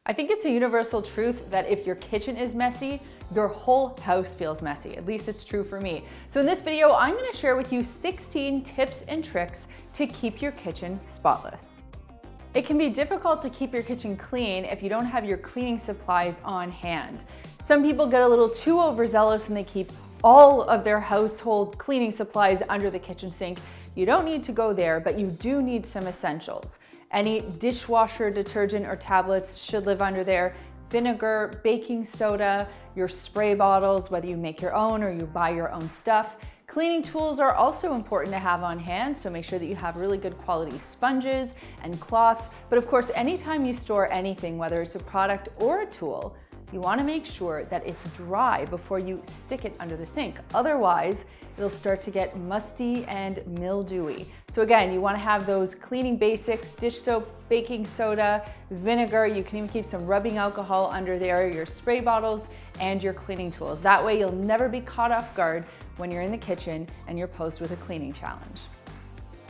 I think it's a universal truth that if your kitchen is messy, your whole house feels messy. At least it's true for me. So in this video, I'm gonna share with you 16 tips and tricks to keep your kitchen spotless. It can be difficult to keep your kitchen clean if you don't have your cleaning supplies on hand. Some people get a little too overzealous and they keep all of their household cleaning supplies under the kitchen sink. You don't need to go there, but you do need some essentials. Any dishwasher detergent or tablets should live under there. Vinegar, baking soda, your spray bottles, whether you make your own or you buy your own stuff. Cleaning tools are also important to have on hand, so make sure that you have really good quality sponges and cloths. But of course, anytime you store anything, whether it's a product or a tool, you want to make sure that it's dry before you stick it under the sink. Otherwise, it'll start to get musty and mildewy. So again, you want to have those cleaning basics: dish soap, baking soda, vinegar. You can even keep some rubbing alcohol under there, your spray bottles, and your cleaning tools. That way you'll never be caught off guard when you're in the kitchen and you're posed with a cleaning challenge.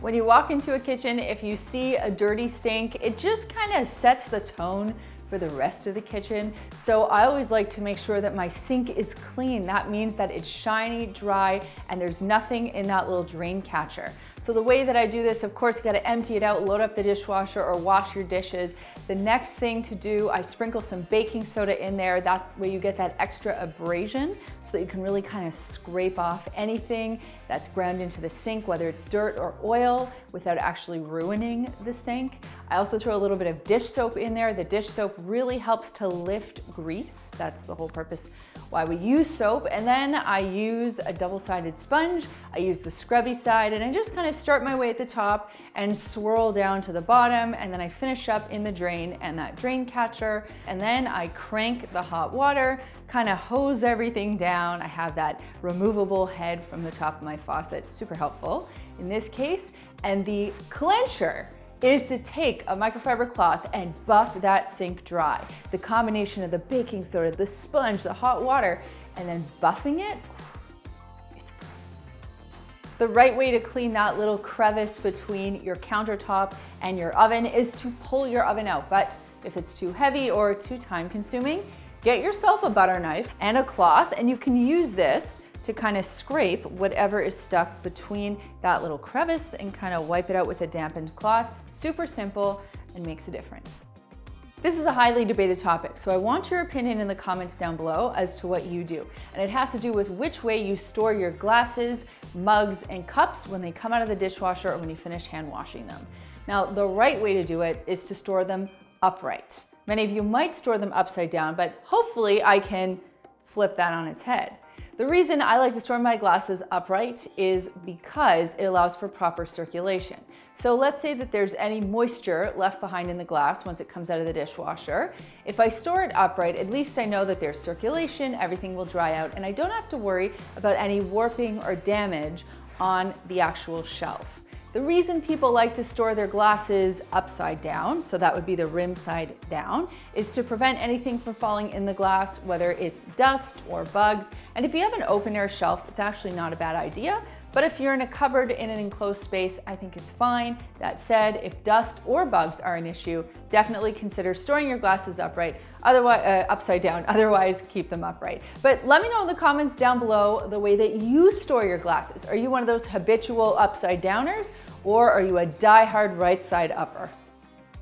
When you walk into a kitchen, if you see a dirty sink, it just kind of sets the tone for the rest of the kitchen. So I always like to make sure that my sink is clean. That means that it's shiny, dry, and there's nothing in that little drain catcher. So the way that I do this, of course, you gotta empty it out, load up the dishwasher or wash your dishes. The next thing to do, I sprinkle some baking soda in there. That way you get that extra abrasion so that you can really kind of scrape off anything that's ground into the sink, whether it's dirt or oil, without actually ruining the sink. I also throw a little bit of dish soap in there. The dish soap really helps to lift grease. That's the whole purpose why we use soap. And then I use a double-sided sponge. I use the scrubby side, and I just kind of start my way at the top and swirl down to the bottom, and then I finish up in the drain and that drain catcher, and then I crank the hot water, kind of hose everything down. I have that removable head from the top of my faucet, super helpful in this case. And the clincher is to take a microfiber cloth and buff that sink dry. The combination of the baking soda, the sponge, the hot water, and then buffing it, it's perfect. The right way to clean that little crevice between your countertop and your oven is to pull your oven out. But if it's too heavy or too time consuming, get yourself a butter knife and a cloth, and you can use this to kind of scrape whatever is stuck between that little crevice and kind of wipe it out with a dampened cloth. Super simple and makes a difference. This is a highly debated topic, so I want your opinion in the comments down below as to what you do. And it has to do with which way you store your glasses, mugs, and cups when they come out of the dishwasher or when you finish hand washing them. Now, the right way to do it is to store them upright. Many of you might store them upside down, but hopefully I can flip that on its head. The reason I like to store my glasses upright is because it allows for proper circulation. So let's say that there's any moisture left behind in the glass once it comes out of the dishwasher. If I store it upright, at least I know that there's circulation, everything will dry out, and I don't have to worry about any warping or damage on the actual shelf. The reason people like to store their glasses upside down, so that would be the rim side down, is to prevent anything from falling in the glass, whether it's dust or bugs. And if you have an open air shelf, it's actually not a bad idea. But if you're in a cupboard in an enclosed space, I think it's fine. That said, if dust or bugs are an issue, definitely consider storing your glasses upside down. Otherwise, keep them upright. But let me know in the comments down below the way that you store your glasses. Are you one of those habitual upside downers, or are you a die-hard right side upper?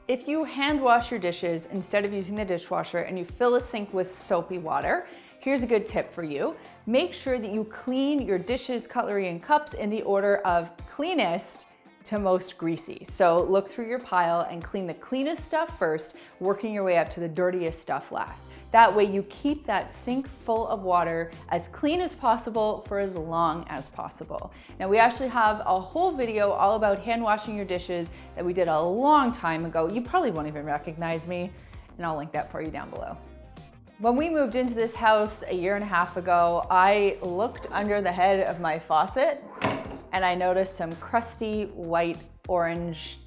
If you hand wash your dishes instead of using the dishwasher and you fill a sink with soapy water, here's a good tip for you. Make sure that you clean your dishes, cutlery, and cups in the order of cleanest to most greasy. So look through your pile and clean the cleanest stuff first, working your way up to the dirtiest stuff last. That way you keep that sink full of water as clean as possible for as long as possible. Now, we actually have a whole video all about hand washing your dishes that we did a long time ago. You probably won't even recognize me, and I'll link that for you down below. When we moved into this house a year and a half ago, I looked under the head of my faucet and I noticed some crusty white orange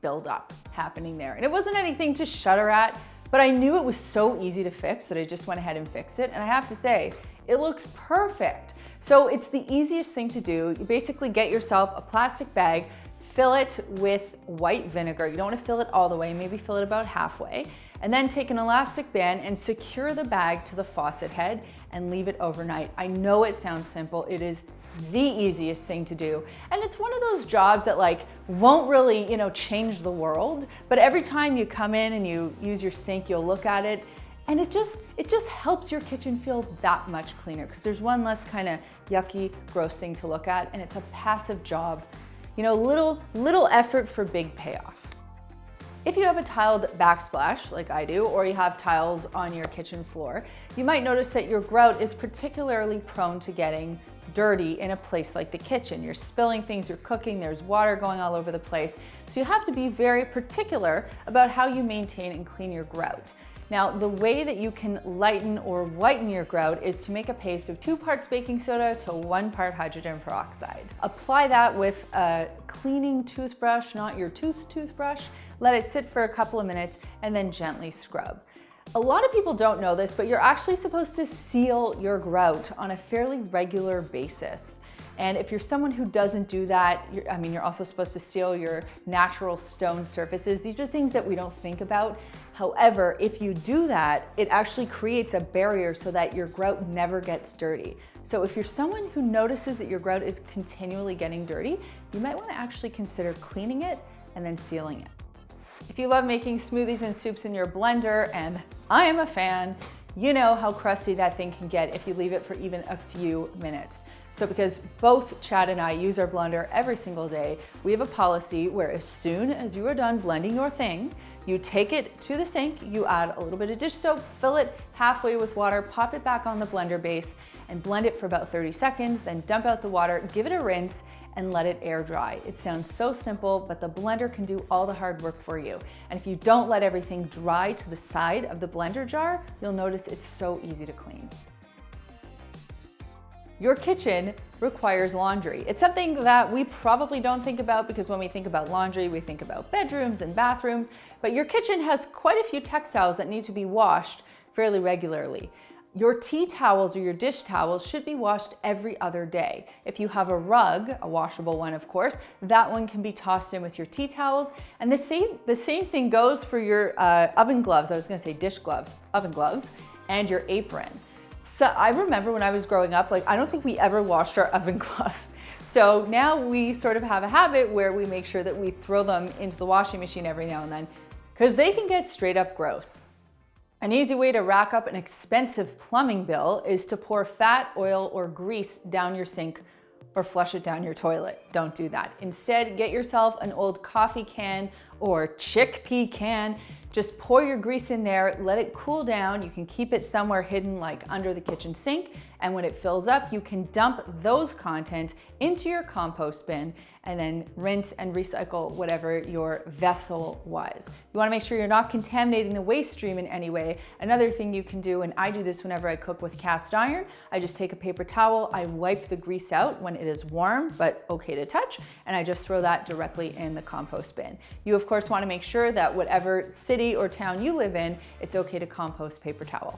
buildup happening there. And it wasn't anything to shudder at, but I knew it was so easy to fix that I just went ahead and fixed it. And I have to say, it looks perfect. So it's the easiest thing to do. You basically get yourself a plastic bag, fill it with white vinegar. You don't want to fill it all the way, maybe fill it about halfway. and then take an elastic band and secure the bag to the faucet head and leave it overnight. I know it sounds simple. It is the easiest thing to do. And it's one of those jobs that like won't really, change the world, but every time you come in and you use your sink, you'll look at it and it just helps your kitchen feel that much cleaner because there's one less kind of yucky, gross thing to look at, and it's a passive job. Little effort for big payoff. If you have a tiled backsplash like I do, or you have tiles on your kitchen floor, you might notice that your grout is particularly prone to getting dirty in a place like the kitchen. You're spilling things, you're cooking, there's water going all over the place. So you have to be very particular about how you maintain and clean your grout. Now, the way that you can lighten or whiten your grout is to make a paste of 2 parts baking soda to 1 part hydrogen peroxide. Apply that with a cleaning toothbrush, not your toothbrush. Let it sit for a couple of minutes and then gently scrub. A lot of people don't know this, but you're actually supposed to seal your grout on a fairly regular basis. And if you're someone who doesn't do that, you're also supposed to seal your natural stone surfaces. These are things that we don't think about. However, if you do that, it actually creates a barrier so that your grout never gets dirty. So if you're someone who notices that your grout is continually getting dirty, you might want to actually consider cleaning it and then sealing it. If you love making smoothies and soups in your blender, and I am a fan, you know how crusty that thing can get if you leave it for even a few minutes. So because both Chad and I use our blender every single day, we have a policy where as soon as you are done blending your thing, you take it to the sink, you add a little bit of dish soap, fill it halfway with water, pop it back on the blender base, and blend it for about 30 seconds, then dump out the water, give it a rinse, and let it air dry. It sounds so simple, but the blender can do all the hard work for you. And if you don't let everything dry to the side of the blender jar, you'll notice it's so easy to clean. Your kitchen requires laundry. It's something that we probably don't think about because when we think about laundry, we think about bedrooms and bathrooms, but your kitchen has quite a few textiles that need to be washed fairly regularly. Your tea towels or your dish towels should be washed every other day. If you have a rug, a washable one of course, that one can be tossed in with your tea towels. And the same thing goes for your oven gloves. I was gonna say dish gloves, oven gloves, and your apron. So I remember when I was growing up, I don't think we ever washed our oven glove. So now we sort of have a habit where we make sure that we throw them into the washing machine every now and then because they can get straight up gross. An easy way to rack up an expensive plumbing bill is to pour fat, oil, or grease down your sink or flush it down your toilet. Don't do that. Instead, get yourself an old coffee can or chickpea can. Just pour your grease in there, let it cool down. You can keep it somewhere hidden like under the kitchen sink. And when it fills up, you can dump those contents into your compost bin and then rinse and recycle whatever your vessel was. You wanna make sure you're not contaminating the waste stream in any way. Another thing you can do, and I do this whenever I cook with cast iron, I just take a paper towel, I wipe the grease out when it is warm, but okay to touch, and I just throw that directly in the compost bin. You of course wanna make sure that whatever city or town you live in, it's okay to compost paper towel.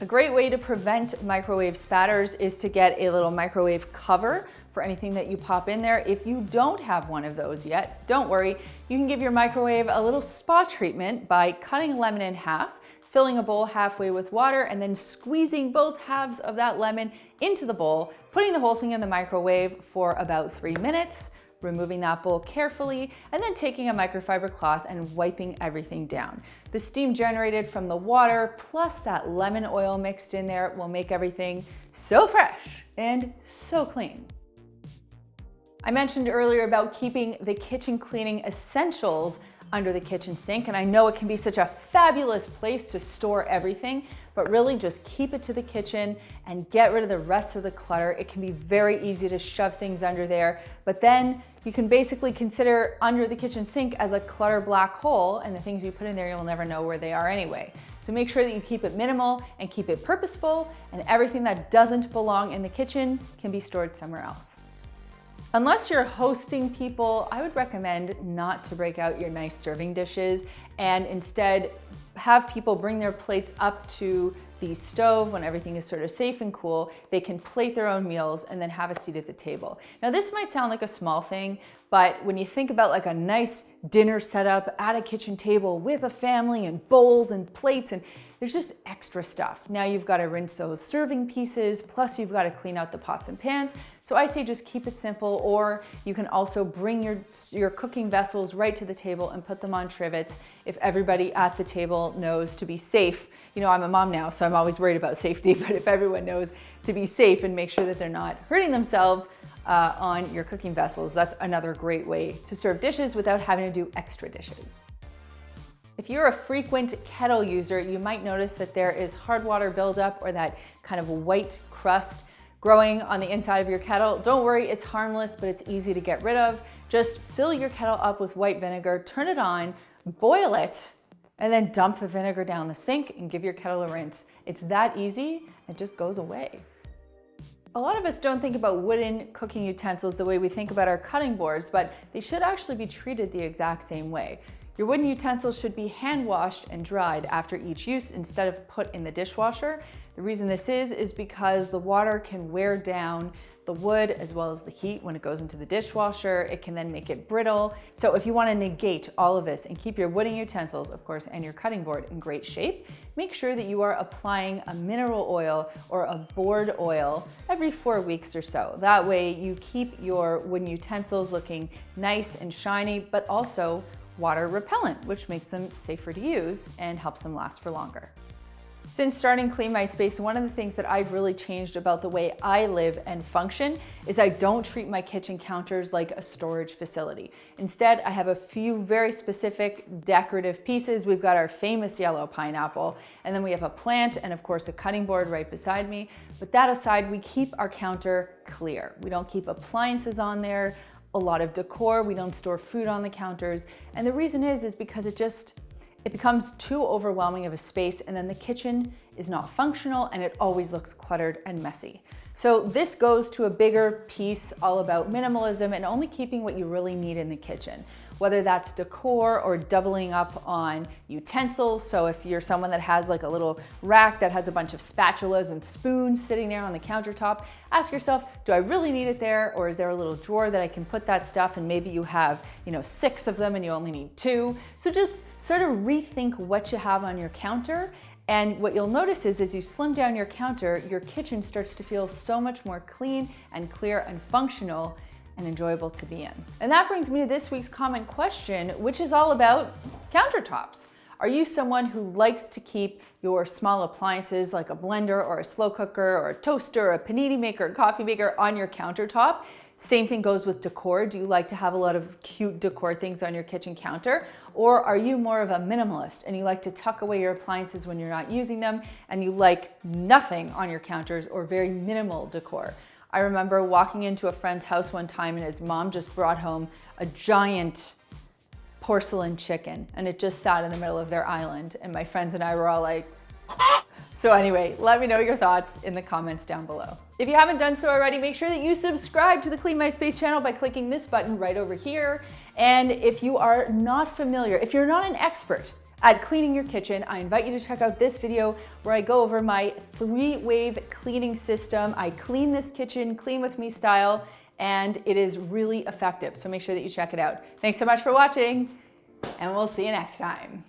A great way to prevent microwave spatters is to get a little microwave cover for anything that you pop in there. If you don't have one of those yet, don't worry. You can give your microwave a little spa treatment by cutting a lemon in half, filling a bowl halfway with water, and then squeezing both halves of that lemon into the bowl, putting the whole thing in the microwave for about 3 minutes, removing that bowl carefully, and then taking a microfiber cloth and wiping everything down. The steam generated from the water plus that lemon oil mixed in there will make everything so fresh and so clean. I mentioned earlier about keeping the kitchen cleaning essentials under the kitchen sink, and I know it can be such a fabulous place to store everything, but really just keep it to the kitchen and get rid of the rest of the clutter. It can be very easy to shove things under there, but then you can basically consider under the kitchen sink as a clutter black hole, and the things you put in there, you'll never know where they are anyway. So make sure that you keep it minimal and keep it purposeful, and everything that doesn't belong in the kitchen can be stored somewhere else. Unless you're hosting people, I would recommend not to break out your nice serving dishes and instead have people bring their plates up to the stove when everything is sort of safe and cool. They can plate their own meals and then have a seat at the table. Now this might sound like a small thing, but when you think about like a nice dinner setup at a kitchen table with a family and bowls and plates, and there's just extra stuff. Now you've got to rinse those serving pieces, plus you've got to clean out the pots and pans. So I say just keep it simple, or you can also bring your cooking vessels right to the table and put them on trivets if everybody at the table knows to be safe. You know, I'm a mom now, so I'm always worried about safety, but if everyone knows to be safe and make sure that they're not hurting themselves on your cooking vessels, that's another great way to serve dishes without having to do extra dishes. If you're a frequent kettle user, you might notice that there is hard water buildup or that kind of white crust growing on the inside of your kettle. Don't worry, it's harmless, but it's easy to get rid of. Just fill your kettle up with white vinegar, turn it on, boil it, and then dump the vinegar down the sink and give your kettle a rinse. It's that easy, it just goes away. A lot of us don't think about wooden cooking utensils the way we think about our cutting boards, but they should actually be treated the exact same way. Your wooden utensils should be hand washed and dried after each use instead of put in the dishwasher. The reason this is because the water can wear down the wood as well as the heat when it goes into the dishwasher. It can then make it brittle. So if you want to negate all of this and keep your wooden utensils, of course, and your cutting board in great shape, make sure that you are applying a mineral oil or a board oil every 4 weeks or so. That way you keep your wooden utensils looking nice and shiny, but also water repellent, which makes them safer to use and helps them last for longer. Since starting Clean My Space, one of the things that I've really changed about the way I live and function is I don't treat my kitchen counters like a storage facility. Instead, I have a few very specific decorative pieces. We've got our famous yellow pineapple, and then we have a plant and of course a cutting board right beside me. But that aside, we keep our counter clear. We don't keep appliances on there, a lot of decor, we don't store food on the counters. And the reason is because it becomes too overwhelming of a space, and then the kitchen is not functional and it always looks cluttered and messy. So this goes to a bigger piece all about minimalism and only keeping what you really need in the kitchen, whether that's decor or doubling up on utensils. So if you're someone that has like a little rack that has a bunch of spatulas and spoons sitting there on the countertop, ask yourself, do I really need it there? Or is there a little drawer that I can put that stuff, and maybe you have, 6 of them and you only need 2. So just sort of rethink what you have on your counter. And what you'll notice is as you slim down your counter, your kitchen starts to feel so much more clean and clear and functional and enjoyable to be in. And that brings me to this week's comment question, which is all about countertops. Are you someone who likes to keep your small appliances like a blender or a slow cooker or a toaster or a panini maker, a coffee maker on your countertop? Same thing goes with decor. Do you like to have a lot of cute decor things on your kitchen counter? Or are you more of a minimalist and you like to tuck away your appliances when you're not using them and you like nothing on your counters or very minimal decor? I remember walking into a friend's house one time and his mom just brought home a giant porcelain chicken and it just sat in the middle of their island, and my friends and I were all like, so anyway, let me know your thoughts in the comments down below. If you haven't done so already, make sure that you subscribe to the Clean My Space channel by clicking this button right over here. And if you are not familiar, if you're not an expert at cleaning your kitchen, I invite you to check out this video where I go over my 3-wave cleaning system. I clean this kitchen, clean with me style, and it is really effective. So make sure that you check it out. Thanks so much for watching, and we'll see you next time.